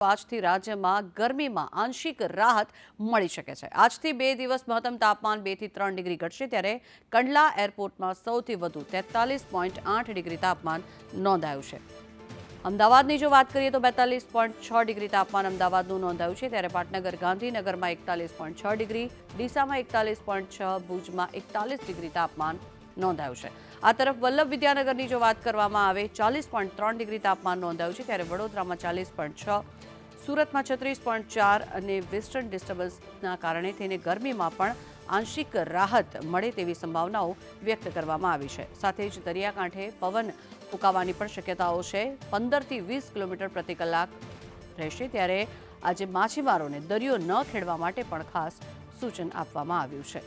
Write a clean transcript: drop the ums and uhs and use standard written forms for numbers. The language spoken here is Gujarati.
આજથી રાજ્યમાં ગરમીમાં આંશિક રાહત મળી શકે છે। આજથી 2 દિવસ મહત્તમ તાપમાન 2 થી 3 ડિગ્રી ઘટશે, ત્યારે કંડલા એરપોર્ટમાં સૌથી વધુ 43.8 ડિગ્રી તાપમાન નોંધાયું છે। અમદાવાદની જો વાત કરીએ તો 42.6 ડિગ્રી તાપમાન અમદાવાદનું નોંધાયું છે, ત્યારે પાટનગર ગાંધીનગરમાં 41.6 ડિગ્રી, ડીસામાં 41.6, ભુજમાં 41 ડિગ્રી તાપમાન નોંધાયું છે। આ તરફ વલ્લભ વિદ્યાનગરની જો વાત કરવામાં આવે 40.3 ડિગ્રી તાપમાન નોંધાયું છે, ત્યારે વડોદરામાં 40.6, સુરતમાં 36.4 અને વેસ્ટર્ન ડિસ્ટર્બન્સના કારણે થઈને ગરમીમાં પણ આંશિક રાહત મળે તેવી સંભાવનાઓ વ્યક્ત કરવામાં આવી છે। સાથે જ દરિયાકાંઠે પવન ફૂંકાવાની પણ શક્યતાઓ છે। 15 થી 20 કિલોમીટર પ્રતિ કલાક રહેશે, ત્યારે આજે માછીમારોને દરિયો ન ખેડવા માટે પણ ખાસ સૂચન આપવામાં આવ્યું છે।